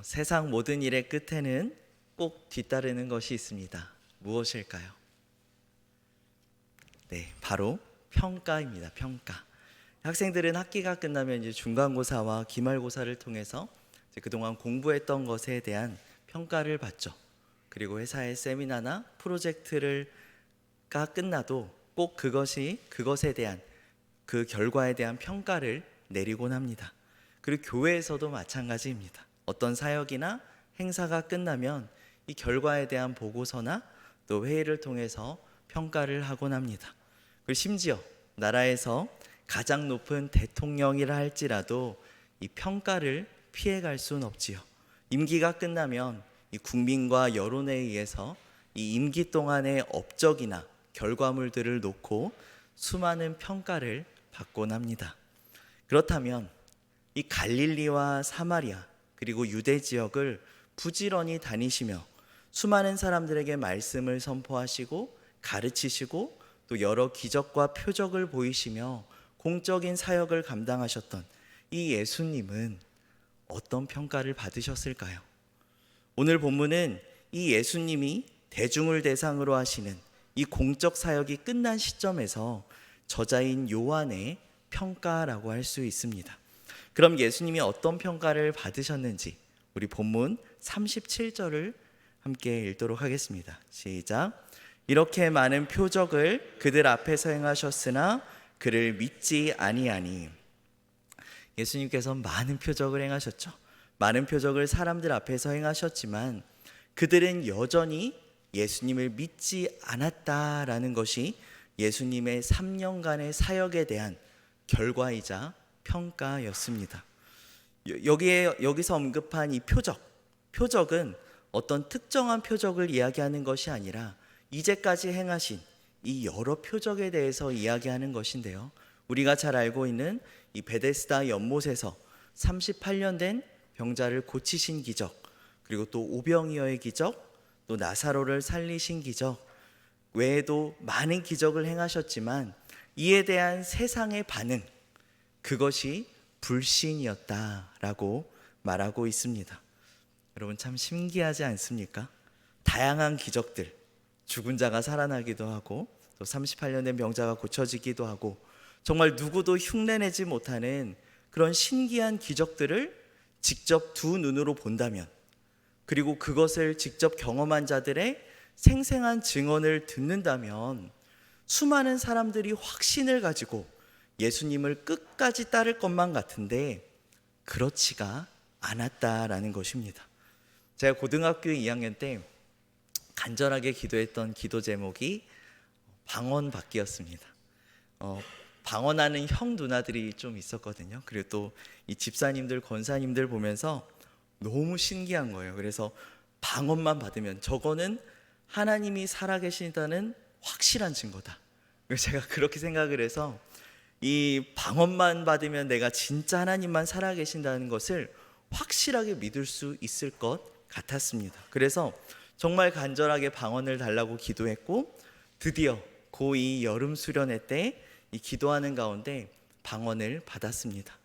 세상 모든 일의 끝에는 꼭 뒤따르는 것이 있습니다. 무엇일까요? 네, 바로 평가입니다. 평가. 학생들은 학기가 끝나면 이제 중간고사와 기말고사를 통해서 이제 그동안 공부했던 것에 대한 평가를 받죠. 그리고 회사의 세미나나 프로젝트가 끝나도 꼭 그것에 대한 그 결과에 대한 평가를 내리곤 합니다. 그리고 교회에서도 마찬가지입니다. 어떤 사역이나 행사가 끝나면 이 결과에 대한 보고서나 또 회의를 통해서 평가를 하곤 합니다. 그리고 심지어 나라에서 가장 높은 대통령이라 할지라도 이 평가를 피해갈 수는 없지요. 임기가 끝나면 이 국민과 여론에 의해서 이 임기 동안의 업적이나 결과물들을 놓고 수많은 평가를 받곤 합니다. 그렇다면 이 갈릴리와 사마리아 그리고 유대 지역을 부지런히 다니시며 수많은 사람들에게 말씀을 선포하시고 가르치시고 또 여러 기적과 표적을 보이시며 공적인 사역을 감당하셨던 이 예수님은 어떤 평가를 받으셨을까요? 오늘 본문은 이 예수님이 대중을 대상으로 하시는 이 공적 사역이 끝난 시점에서 저자인 요한의 평가라고 할 수 있습니다. 그럼 예수님이 어떤 평가를 받으셨는지 우리 본문 37절을 함께 읽도록 하겠습니다. 시작. 이렇게 많은 표적을 그들 앞에서 행하셨으나 그를 믿지 아니하니. 예수님께서 많은 표적을 행하셨죠. 많은 표적을 사람들 앞에서 행하셨지만 그들은 여전히 예수님을 믿지 않았다라는 것이 예수님의 3년간의 사역에 대한 결과이자 평가였습니다. 여기서 언급한 이 표적은 어떤 특정한 표적을 이야기하는 것이 아니라 이제까지 행하신 이 여러 표적에 대해서 이야기하는 것인데요. 우리가 잘 알고 있는 이 베데스다 연못에서 38년 된 병자를 고치신 기적, 그리고 또 오병이어의 기적, 또 나사로를 살리신 기적 외에도 많은 기적을 행하셨지만 이에 대한 세상의 반응, 그것이 불신이었다라고 말하고 있습니다. 여러분 참 신기하지 않습니까? 다양한 기적들, 죽은 자가 살아나기도 하고 또 38년 된 병자가 고쳐지기도 하고 정말 누구도 흉내내지 못하는 그런 신기한 기적들을 직접 두 눈으로 본다면, 그리고 그것을 직접 경험한 자들의 생생한 증언을 듣는다면 수많은 사람들이 확신을 가지고 예수님을 끝까지 따를 것만 같은데 그렇지가 않았다라는 것입니다. 제가 고등학교 2학년 때 간절하게 기도했던 기도 제목이 방언받기였습니다. 방언하는 형 누나들이 좀 있었거든요. 그리고 또 이 집사님들 권사님들 보면서 너무 신기한 거예요. 그래서 방언만 받으면 저거는 하나님이 살아계신다는 확실한 증거다. 제가 그렇게 생각을 해서 이 방언만 받으면 내가 진짜 하나님만 살아계신다는 것을 확실하게 믿을 수 있을 것 같았습니다. 그래서 정말 간절하게 방언을 달라고 기도했고 드디어 고2 여름 수련회 때 이 기도하는 가운데 방언을 받았습니다.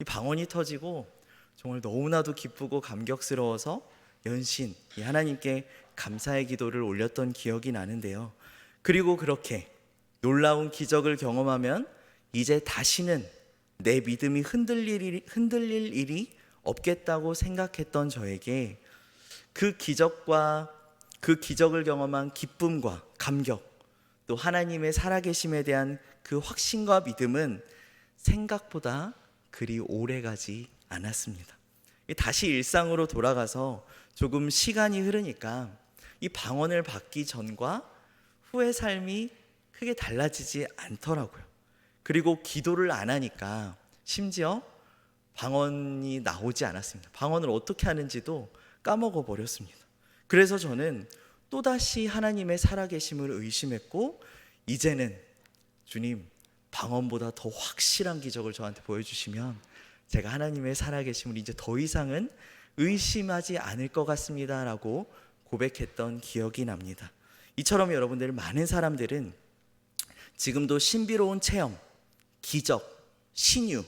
이 방언이 터지고 정말 너무나도 기쁘고 감격스러워서 연신 이 하나님께 감사의 기도를 올렸던 기억이 나는데요. 그리고 그렇게 놀라운 기적을 경험하면 이제 다시는 내 믿음이 흔들릴 일이 없겠다고 생각했던 저에게 그 기적을 경험한 기쁨과 감격, 또 하나님의 살아계심에 대한 그 확신과 믿음은 생각보다 그리 오래가지 않았습니다. 다시 일상으로 돌아가서 조금 시간이 흐르니까 이 방언을 받기 전과 후의 삶이 크게 달라지지 않더라고요. 그리고 기도를 안 하니까 심지어 방언이 나오지 않았습니다. 방언을 어떻게 하는지도 까먹어 버렸습니다. 그래서 저는 또다시 하나님의 살아계심을 의심했고 이제는 주님, 방언보다 더 확실한 기적을 저한테 보여주시면 제가 하나님의 살아계심을 이제 더 이상은 의심하지 않을 것 같습니다 라고 고백했던 기억이 납니다. 이처럼 여러분들 많은 사람들은 지금도 신비로운 체험, 기적, 신유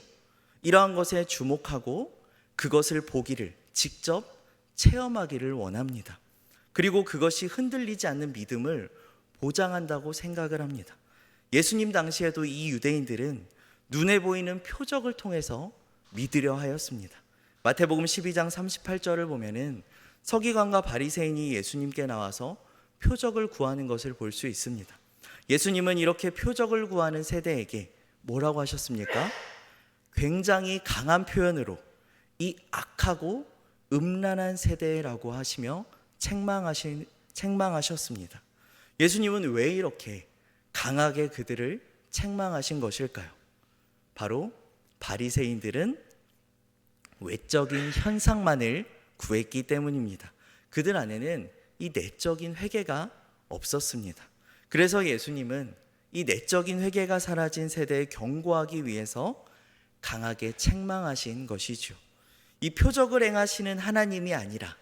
이러한 것에 주목하고 그것을 보기를 직접 체험하기를 원합니다. 그리고 그것이 흔들리지 않는 믿음을 보장한다고 생각을 합니다. 예수님 당시에도 이 유대인들은 눈에 보이는 표적을 통해서 믿으려 하였습니다. 마태복음 12장 38절을 보면은 서기관과 바리새인이 예수님께 나와서 표적을 구하는 것을 볼 수 있습니다. 예수님은 이렇게 표적을 구하는 세대에게 뭐라고 하셨습니까? 굉장히 강한 표현으로 이 악하고 음란한 세대라고 하시며 책망하셨습니다. 예수님은 왜 이렇게 강하게 그들을 책망하신 것일까요? 바로 바리새인들은 외적인 현상만을 구했기 때문입니다. 그들 안에는 이 내적인 회개가 없었습니다. 그래서 예수님은 이 내적인 회개가 사라진 세대에 경고하기 위해서 강하게 책망하신 것이죠. 이 표적을 행하시는 하나님이 아니라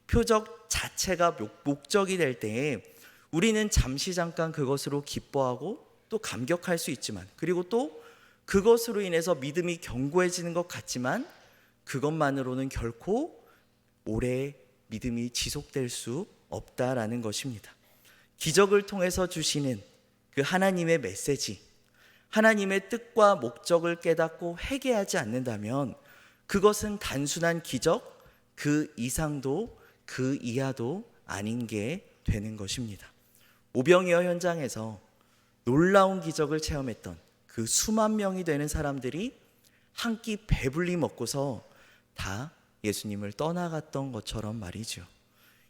표적 자체가 목적이 될 때에 우리는 잠시 잠깐 그것으로 기뻐하고 또 감격할 수 있지만, 그리고 또 그것으로 인해서 믿음이 견고해지는 것 같지만 그것만으로는 결코 오래 믿음이 지속될 수 없다라는 것입니다. 기적을 통해서 주시는 그 하나님의 메시지, 하나님의 뜻과 목적을 깨닫고 회개하지 않는다면 그것은 단순한 기적, 그 이상도 그 이하도 아닌 게 되는 것입니다. 오병이어 현장에서 놀라운 기적을 체험했던 그 수만 명이 되는 사람들이 한 끼 배불리 먹고서 다 예수님을 떠나갔던 것처럼 말이죠.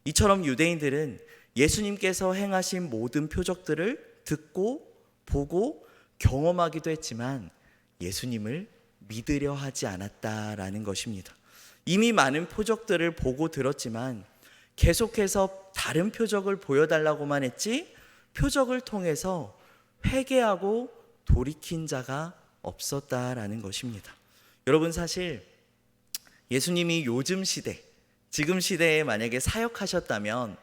이처럼 유대인들은 예수님께서 행하신 모든 표적들을 듣고 보고 경험하기도 했지만 예수님을 믿으려 하지 않았다라는 것입니다. 이미 많은 표적들을 보고 들었지만 계속해서 다른 표적을 보여달라고만 했지 표적을 통해서 회개하고 돌이킨 자가 없었다라는 것입니다. 여러분, 사실 예수님이 요즘 시대, 지금 시대에 만약에 사역하셨다면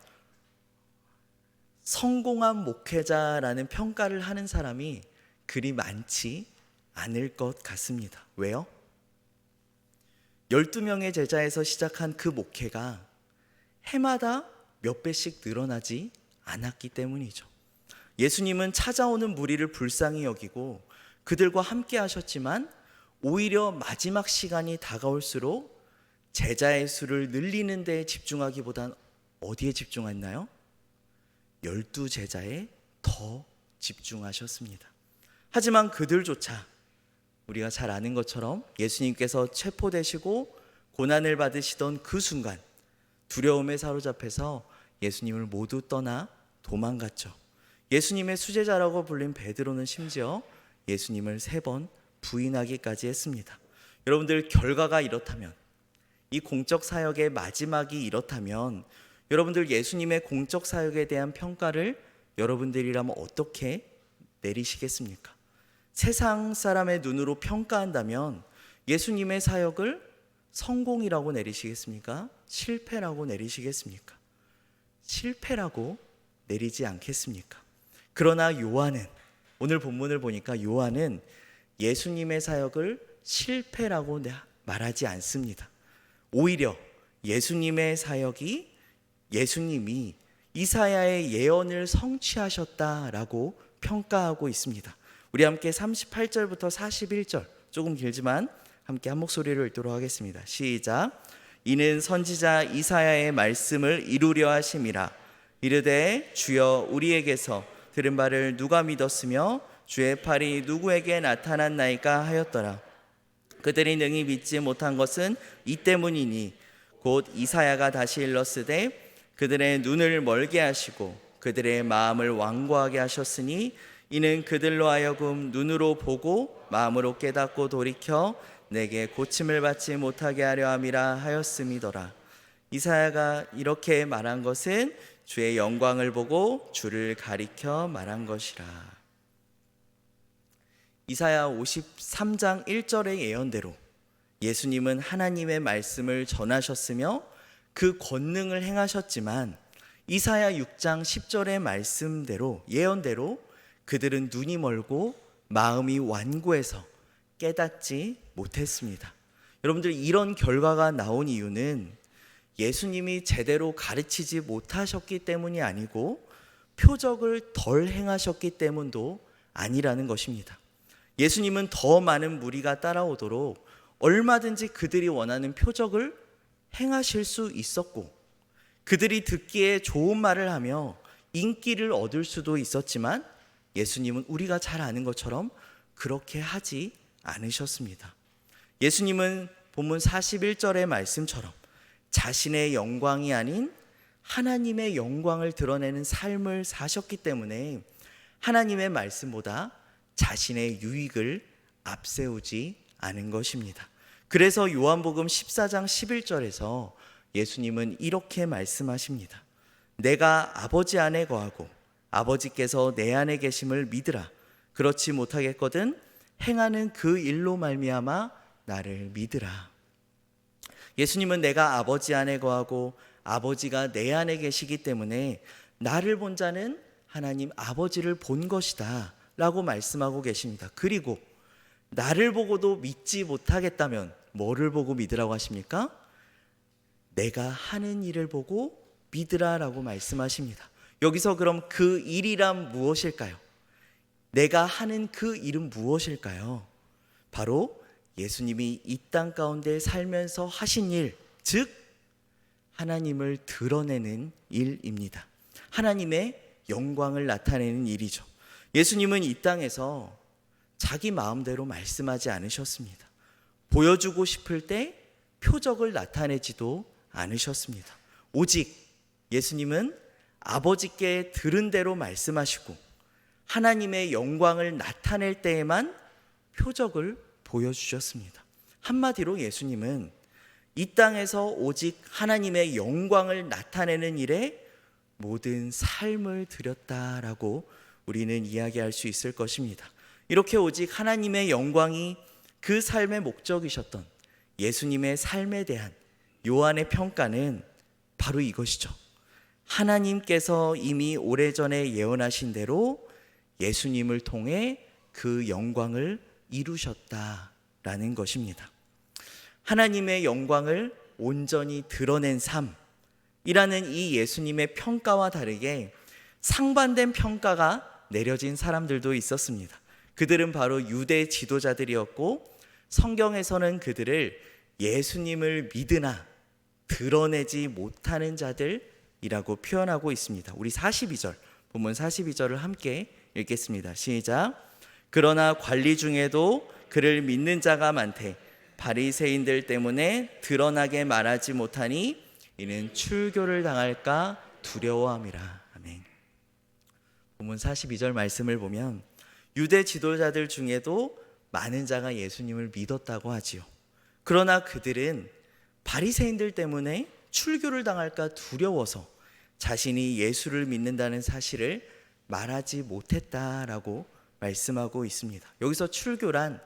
성공한 목회자라는 평가를 하는 사람이 그리 많지 않을 것 같습니다. 왜요? 12명의 제자에서 시작한 그 목회가 해마다 몇 배씩 늘어나지 않았기 때문이죠. 예수님은 찾아오는 무리를 불쌍히 여기고 그들과 함께 하셨지만 오히려 마지막 시간이 다가올수록 제자의 수를 늘리는 데 집중하기보단 어디에 집중했나요? 12제자에 더 집중하셨습니다. 하지만 그들조차 우리가 잘 아는 것처럼 예수님께서 체포되시고 고난을 받으시던 그 순간 두려움에 사로잡혀서 예수님을 모두 떠나 도망갔죠. 예수님의 수제자라고 불린 베드로는 심지어 예수님을 3번 부인하기까지 했습니다. 여러분들, 결과가 이렇다면, 이 공적 사역의 마지막이 이렇다면 여러분들 예수님의 공적 사역에 대한 평가를 여러분들이라면 어떻게 내리시겠습니까? 세상 사람의 눈으로 평가한다면 예수님의 사역을 성공이라고 내리시겠습니까? 실패라고 내리시겠습니까? 실패라고 내리지 않겠습니까? 그러나 요한은, 오늘 본문을 보니까 요한은 예수님의 사역을 실패라고 말하지 않습니다. 오히려 예수님의 사역이, 예수님이 이사야의 예언을 성취하셨다라고 평가하고 있습니다. 우리 함께 38절부터 41절, 조금 길지만 함께 한 목소리로 읽도록 하겠습니다. 시작. 이는 선지자 이사야의 말씀을 이루려 하심이라. 이르되 주여 우리에게서 들은 바를 누가 믿었으며 주의 팔이 누구에게 나타났나이까 하였더라. 그들이 능히 믿지 못한 것은 이 때문이니 곧 이사야가 다시 일렀으되 그들의 눈을 멀게 하시고 그들의 마음을 완고하게 하셨으니 이는 그들로 하여금 눈으로 보고 마음으로 깨닫고 돌이켜 내게 고침을 받지 못하게 하려 함이라 하였음이더라. 이사야가 이렇게 말한 것은 주의 영광을 보고 주를 가리켜 말한 것이라. 이사야 53장 1절의 예언대로 예수님은 하나님의 말씀을 전하셨으며 그 권능을 행하셨지만 이사야 6장 10절의 말씀대로, 예언대로 그들은 눈이 멀고 마음이 완고해서 깨닫지 못했습니다. 여러분들, 이런 결과가 나온 이유는 예수님이 제대로 가르치지 못하셨기 때문이 아니고 표적을 덜 행하셨기 때문도 아니라는 것입니다. 예수님은 더 많은 무리가 따라오도록 얼마든지 그들이 원하는 표적을 행하실 수 있었고, 그들이 듣기에 좋은 말을 하며 인기를 얻을 수도 있었지만 예수님은 우리가 잘 아는 것처럼 그렇게 하지 않으셨습니다. 예수님은 본문 41절의 말씀처럼 자신의 영광이 아닌 하나님의 영광을 드러내는 삶을 사셨기 때문에 하나님의 말씀보다 자신의 유익을 앞세우지 않은 것입니다. 그래서 요한복음 14장 11절에서 예수님은 이렇게 말씀하십니다. 내가 아버지 안에 거하고 아버지께서 내 안에 계심을 믿으라. 그렇지 못하겠거든 행하는 그 일로 말미암아 나를 믿으라. 예수님은 내가 아버지 안에 거하고 아버지가 내 안에 계시기 때문에 나를 본 자는 하나님 아버지를 본 것이다 라고 말씀하고 계십니다. 그리고 나를 보고도 믿지 못하겠다면 뭐를 보고 믿으라고 하십니까? 내가 하는 일을 보고 믿으라 라고 말씀하십니다. 여기서 그럼 그 일이란 무엇일까요? 내가 하는 그 일은 무엇일까요? 바로 예수님이 이 땅 가운데 살면서 하신 일, 즉 하나님을 드러내는 일입니다. 하나님의 영광을 나타내는 일이죠. 예수님은 이 땅에서 자기 마음대로 말씀하지 않으셨습니다. 보여주고 싶을 때 표적을 나타내지도 않으셨습니다. 오직 예수님은 아버지께 들은 대로 말씀하시고 하나님의 영광을 나타낼 때에만 표적을 보여주셨습니다. 한마디로 예수님은 이 땅에서 오직 하나님의 영광을 나타내는 일에 모든 삶을 드렸다라고 우리는 이야기할 수 있을 것입니다. 이렇게 오직 하나님의 영광이 그 삶의 목적이셨던 예수님의 삶에 대한 요한의 평가는 바로 이것이죠. 하나님께서 이미 오래전에 예언하신 대로 예수님을 통해 그 영광을 이루셨다라는 것입니다. 하나님의 영광을 온전히 드러낸 삶이라는 이 예수님의 평가와 다르게 상반된 평가가 내려진 사람들도 있었습니다. 그들은 바로 유대 지도자들이었고 성경에서는 그들을 예수님을 믿으나 드러내지 못하는 자들이라고 표현하고 있습니다. 우리 42절, 본문 42절을 함께 읽겠습니다. 시작. 그러나 관리 중에도 그를 믿는 자가 많되 바리새인들 때문에 드러나게 말하지 못하니 이는 출교를 당할까 두려워함이라. 아멘. 본문 42절 말씀을 보면 유대 지도자들 중에도 많은 자가 예수님을 믿었다고 하지요. 그러나 그들은 바리새인들 때문에 출교를 당할까 두려워서 자신이 예수를 믿는다는 사실을 말하지 못했다라고 말씀하고 있습니다. 여기서 출교란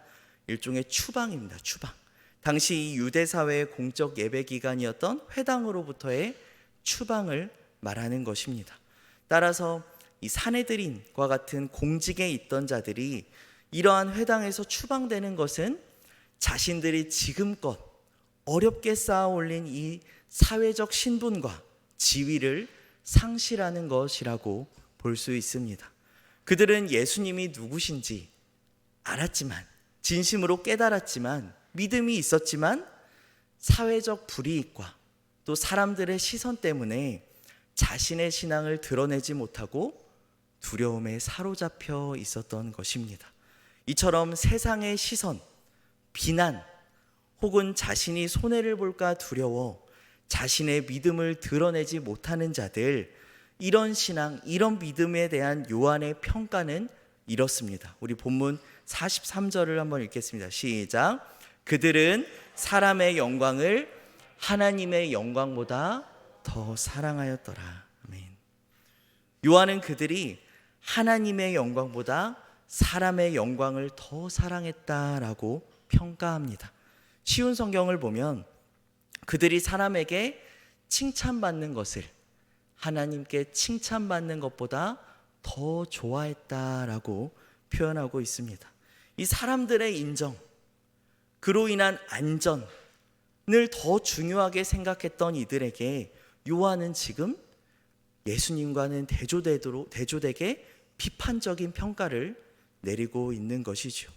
일종의 추방입니다. 추방. 당시 이 유대 사회의 공적 예배 기간이었던 회당으로부터의 추방을 말하는 것입니다. 따라서 이 사내들인과 같은 공직에 있던 자들이 이러한 회당에서 추방되는 것은 자신들이 지금껏 어렵게 쌓아 올린 이 사회적 신분과 지위를 상실하는 것이라고 볼 수 있습니다. 그들은 예수님이 누구신지 알았지만, 진심으로 깨달았지만, 믿음이 있었지만 사회적 불이익과 또 사람들의 시선 때문에 자신의 신앙을 드러내지 못하고 두려움에 사로잡혀 있었던 것입니다. 이처럼 세상의 시선, 비난 혹은 자신이 손해를 볼까 두려워 자신의 믿음을 드러내지 못하는 자들, 이런 신앙, 이런 믿음에 대한 요한의 평가는 이렇습니다. 우리 본문 43절을 한번 읽겠습니다. 시작. 그들은 사람의 영광을 하나님의 영광보다 더 사랑하였더라. 아멘. 요한은 그들이 하나님의 영광보다 사람의 영광을 더 사랑했다라고 평가합니다. 쉬운 성경을 보면 그들이 사람에게 칭찬받는 것을 하나님께 칭찬받는 것보다 더 좋아했다라고 표현하고 있습니다. 이 사람들의 인정, 그로 인한 안전, 더 중요하게 생각했던 이들에게 요한은 지금 예수님과는 대조되게 비판적인 평가를 내리고 있는 것이죠.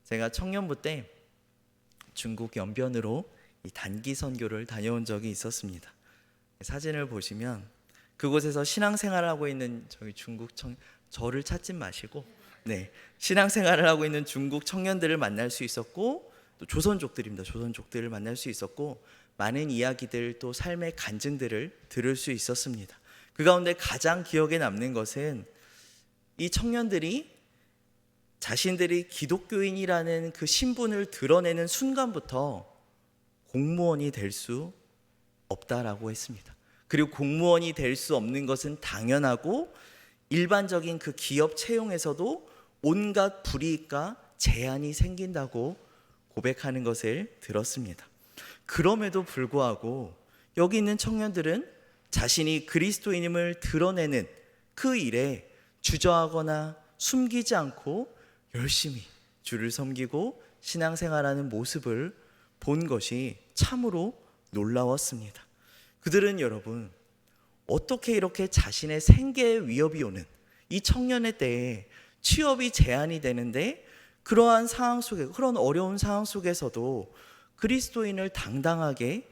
제가 청년부 때 중국 연변으로 이 단기 선교를 다녀온 적이 있었습니다. 사진을 보시면 그곳에서 신앙생활을 하고 있는 저희 저를 찾지 마시고 신앙생활을 하고 있는 중국 청년들을 만날 수 있었고, 또 조선족들입니다. 조선족들을 만날 수 있었고, 많은 이야기들, 또 삶의 간증들을 들을 수 있었습니다. 그 가운데 가장 기억에 남는 것은 이 청년들이 자신들이 기독교인이라는 그 신분을 드러내는 순간부터 공무원이 될 수 없다라고 했습니다. 그리고 공무원이 될 수 없는 것은 당연하고, 일반적인 그 기업 채용에서도 온갖 불이익과 제한이 생긴다고 고백하는 것을 들었습니다. 그럼에도 불구하고 여기 있는 청년들은 자신이 그리스도인임을 드러내는 그 일에 주저하거나 숨기지 않고 열심히 주를 섬기고 신앙생활하는 모습을 본 것이 참으로 놀라웠습니다. 그들은 여러분, 어떻게 이렇게 자신의 생계에 위협이 오는 이 청년의 때에 취업이 제한이 되는데, 그러한 상황 속에, 그런 어려운 상황 속에서도 그리스도인임을 당당하게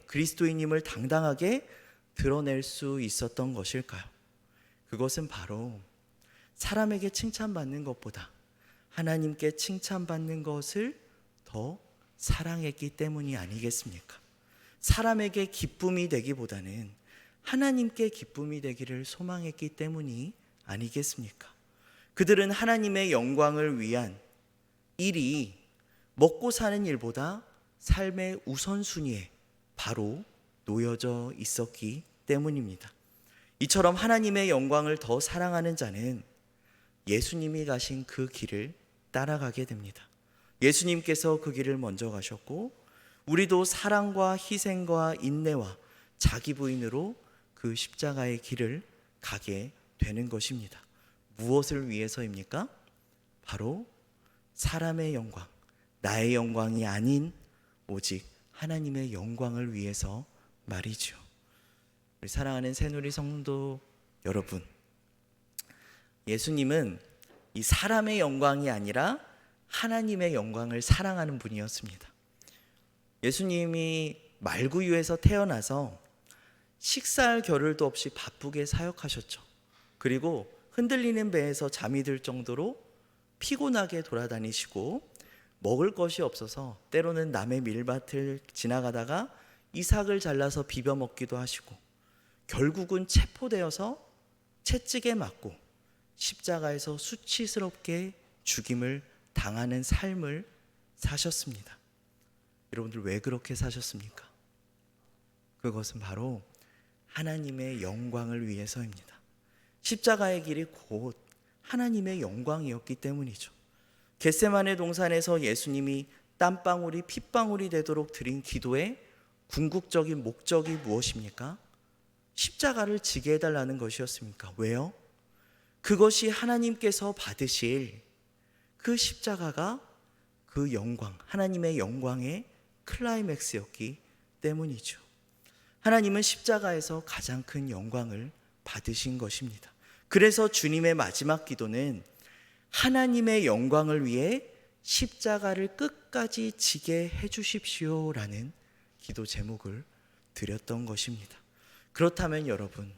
드러낼 수 있었던 것일까요? 그것은 바로 사람에게 칭찬받는 것보다 하나님께 칭찬받는 것을 더 사랑했기 때문이 아니겠습니까? 사람에게 기쁨이 되기보다는 하나님께 기쁨이 되기를 소망했기 때문이 아니겠습니까? 그들은 하나님의 영광을 위한 일이 먹고 사는 일보다 삶의 우선순위에 바로 놓여져 있었기 때문입니다. 이처럼 하나님의 영광을 더 사랑하는 자는 예수님이 가신 그 길을 따라가게 됩니다. 예수님께서 그 길을 먼저 가셨고, 우리도 사랑과 희생과 인내와 자기 부인으로 그 십자가의 길을 가게 되는 것입니다. 무엇을 위해서입니까? 바로 사람의 영광, 나의 영광이 아닌 오직 하나님의 영광을 위해서 말이죠. 우리 사랑하는 새누리 성도 여러분, 예수님은 이 사람의 영광이 아니라 하나님의 영광을 사랑하는 분이었습니다. 예수님이 말구유에서 태어나서 식사할 겨를도 없이 바쁘게 사역하셨죠. 그리고 흔들리는 배에서 잠이 들 정도로 피곤하게 돌아다니시고, 먹을 것이 없어서 때로는 남의 밀밭을 지나가다가 이삭을 잘라서 비벼 먹기도 하시고, 결국은 체포되어서 채찍에 맞고 십자가에서 수치스럽게 죽임을 당하는 삶을 사셨습니다. 여러분들 왜 그렇게 사셨습니까? 그것은 바로 하나님의 영광을 위해서입니다. 십자가의 길이 곧 하나님의 영광이었기 때문이죠. 겟세마네 동산에서 예수님이 땀방울이 핏방울이 되도록 드린 기도의 궁극적인 목적이 무엇입니까? 십자가를 지게 해달라는 것이었습니까? 왜요? 그것이 하나님께서 받으실 그 십자가가 그 영광, 하나님의 영광의 클라이맥스였기 때문이죠. 하나님은 십자가에서 가장 큰 영광을 받으신 것입니다. 그래서 주님의 마지막 기도는 하나님의 영광을 위해 십자가를 끝까지 지게 해주십시오라는 기도 제목을 드렸던 것입니다. 그렇다면 여러분,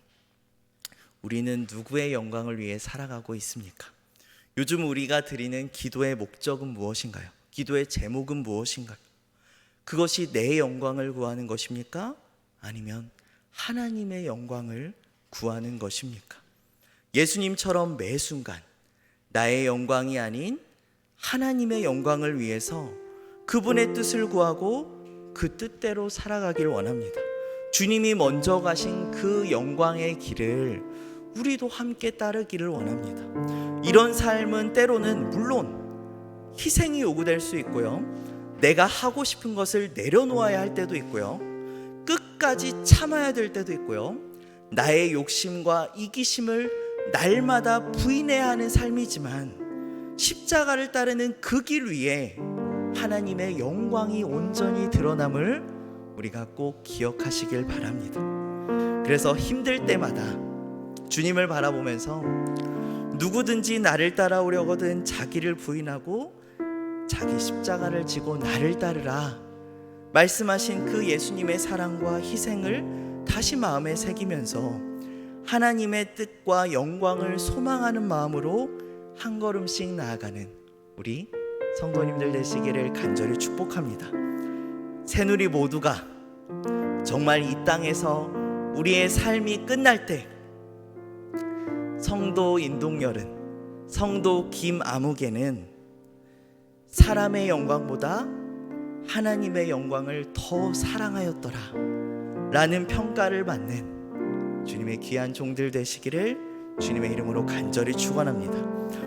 우리는 누구의 영광을 위해 살아가고 있습니까? 요즘 우리가 드리는 기도의 목적은 무엇인가요? 기도의 제목은 무엇인가요? 그것이 내 영광을 구하는 것입니까? 아니면 하나님의 영광을 구하는 것입니까? 예수님처럼 매 순간 나의 영광이 아닌 하나님의 영광을 위해서 그분의 뜻을 구하고 그 뜻대로 살아가길 원합니다. 주님이 먼저 가신 그 영광의 길을 우리도 함께 따르기를 원합니다. 이런 삶은 때로는 물론 희생이 요구될 수 있고요, 내가 하고 싶은 것을 내려놓아야 할 때도 있고요, 끝까지 참아야 될 때도 있고요, 나의 욕심과 이기심을 날마다 부인해야 하는 삶이지만, 십자가를 따르는 그 길 위에 하나님의 영광이 온전히 드러남을 우리가 꼭 기억하시길 바랍니다. 그래서 힘들 때마다 주님을 바라보면서 누구든지 나를 따라오려거든 자기를 부인하고 자기 십자가를 지고 나를 따르라 말씀하신 그 예수님의 사랑과 희생을 다시 마음에 새기면서 하나님의 뜻과 영광을 소망하는 마음으로 한 걸음씩 나아가는 우리 성도님들 되시기를 간절히 축복합니다. 새누리 모두가 정말 이 땅에서 우리의 삶이 끝날 때 성도 인동열은, 성도 김아무개는 사람의 영광보다 하나님의 영광을 더 사랑하였더라 라는 평가를 받는 주님의 귀한 종들 되시기를 주님의 이름으로 간절히 축원합니다.